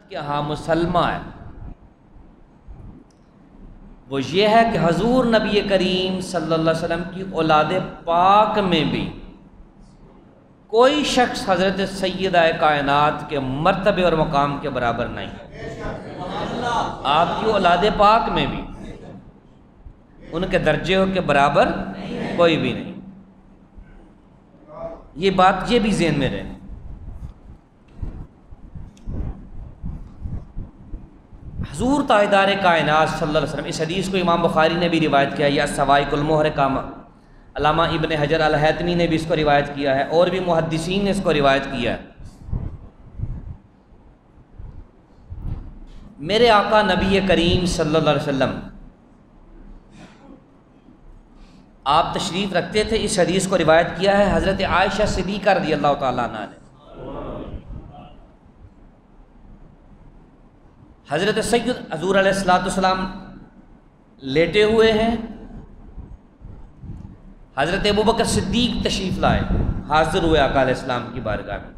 کہ ہاں مسلمہ ہے وہ یہ ہے کہ حضور نبی کریم صلی اللہ علیہ وسلم کی اولاد پاک میں بھی کوئی شخص حضرت سیدہ کائنات کے مرتبے اور مقام کے برابر نہیں. آپ کی اولاد پاک میں بھی ان کے درجے کے برابر کوئی بھی نہیں. یہ بات یہ بھی ذہن میں رہے. حضور تاجدار کائنات صلی اللہ علیہ وسلم، اس حدیث کو امام بخاری نے بھی روایت کیا ہے، یا سوائق المحرقہ، علامہ ابن حجر الہیتمی نے بھی اس کو روایت کیا ہے، اور بھی محدثین نے اس کو روایت کیا ہے. میرے آقا نبی کریم صلی اللہ علیہ وسلم آپ تشریف رکھتے تھے. اس حدیث کو روایت کیا ہے حضرت عائشہ صدیقہ رضی اللہ تعالیٰ عنہ نے. حضرت سید حضور علیہ السلام لیٹے ہوئے ہیں، حضرت ابوبکر صدیق تشریف لائے، حاضر ہوئے آقا علیہ السلام کی بارگاہ میں.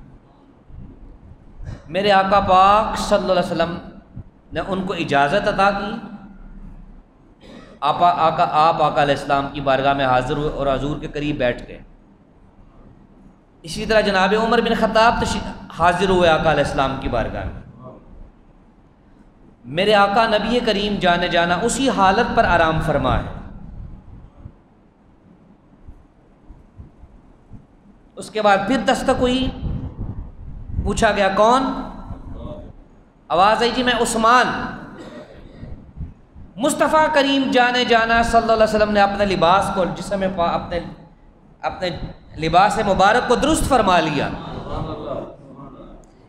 میرے آقا پاک صلی اللہ علیہ وسلم نے ان کو اجازت عطا کی. آپ آقا علیہ السلام کی بارگاہ میں حاضر ہوئے اور حضور کے قریب بیٹھ گئے. اسی طرح جناب عمر بن خطاب حاضر ہوئے آقا علیہ السلام کی بارگاہ میں. میرے آقا نبی کریم جانے جانا اسی حالت پر آرام فرما ہے. اس کے بعد پھر دستک ہوئی، پوچھا گیا کون؟ آواز آئی جی میں عثمان. مصطفیٰ کریم جانے جانا صلی اللہ علیہ وسلم نے اپنے لباس کو جسم اپنے لباس مبارک کو درست فرما لیا.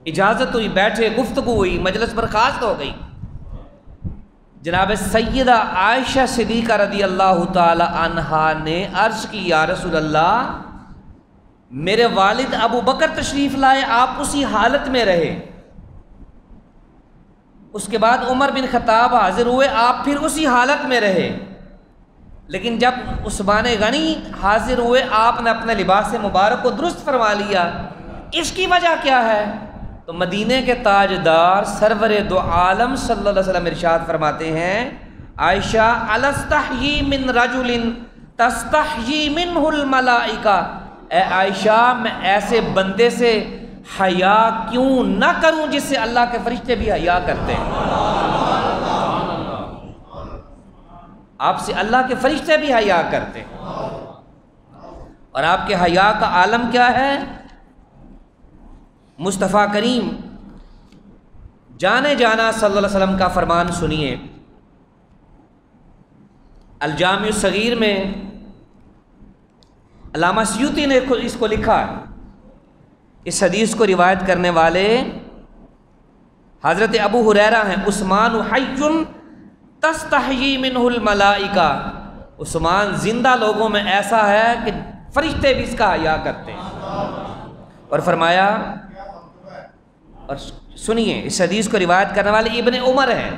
اجازت ہوئی، بیٹھے، گفتگو ہوئی، مجلس برخاست ہو گئی. جناب سیدہ عائشہ صدیقہ رضی اللہ تعالی عنہا نے عرض کی یا رسول اللہ، میرے والد ابو بکر تشریف لائے، آپ اسی حالت میں رہے. اس کے بعد عمر بن خطاب حاضر ہوئے، آپ پھر اسی حالت میں رہے. لیکن جب عثمان غنی حاضر ہوئے، آپ نے اپنے لباس مبارک کو درست فرما لیا. اس کی وجہ کیا ہے؟ تو مدینے کے تاجدار سرور دو عالم صلی اللہ علیہ وسلم ارشاد فرماتے ہیں، عائشہ الستحیی من رجل تستحیی منہ الملائکہ، اے عائشہ میں ایسے بندے سے حیا کیوں نہ کروں جس سے اللہ کے فرشتے بھی حیا کرتے ہیں. آپ سے اللہ کے فرشتے بھی حیا کرتے ہیں. اور آپ کے حیا کا عالم کیا ہے؟ مصطفیٰ کریم جانے جانا صلی اللہ علیہ وسلم کا فرمان سنیے. الجامع الصغیر میں علامہ سیوطی نے اس کو لکھا ہے. اس حدیث کو روایت کرنے والے حضرت ابو ہریرہ ہیں. عثمان حی تستحیی منہ الملائکہ، عثمان زندہ لوگوں میں ایسا ہے کہ فرشتے بھی اس کا حیا کرتے ہیں. اور فرمایا، اور سنیے اس حدیث کو روایت کرنے والے ابن عمر ہیں.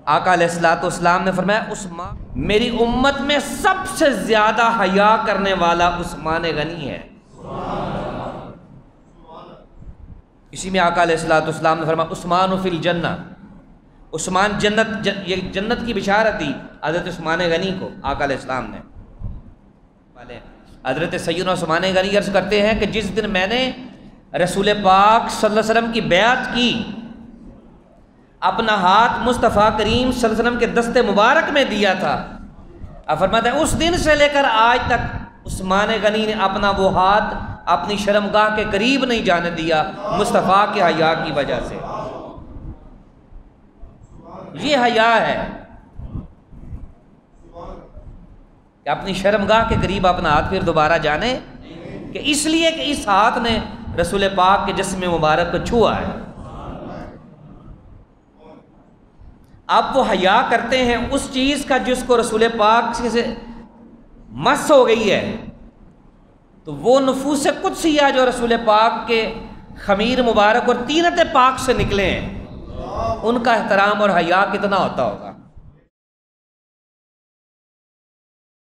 آقا علیہ السلام نے فرمایا، عثمان میری امت میں سب سے زیادہ حیا کرنے والا عثمان غنی ہے. اسی میں آقا علیہ السلام نے فرمایا، عثمان فی الجنہ، عثمان جنت، یہ جنت کی بشارت دی حضرت عثمان غنی کو آقا علیہ السلام نے. حضرت سیدنا عثمان غنی عرض کرتے ہیں کہ جس دن میں نے رسول پاک صلی اللہ علیہ وسلم کی بیعت کی، اپنا ہاتھ مصطفیٰ کریم صلی اللہ علیہ وسلم کے دست مبارک میں دیا تھا. اب فرماتا ہے اس دن سے لے کر آج تک عثمان غنی نے اپنا وہ ہاتھ اپنی شرمگاہ کے قریب نہیں جانے دیا، مصطفیٰ کے حیا کی وجہ سے. یہ حیا ہے کہ اپنی شرمگاہ کے قریب اپنا ہاتھ پھر دوبارہ جانے، کہ اس لیے کہ اس ہاتھ نے رسول پاک کے جسم مبارک کو چھوا ہے. اب وہ حیا کرتے ہیں اس چیز کا جس کو رسول پاک سے مس ہو گئی ہے، تو وہ نفوس قدسیہ جو رسول پاک کے خمیر مبارک اور طینت پاک سے نکلے ہیں، ان کا احترام اور حیا کتنا ہوتا ہوگا.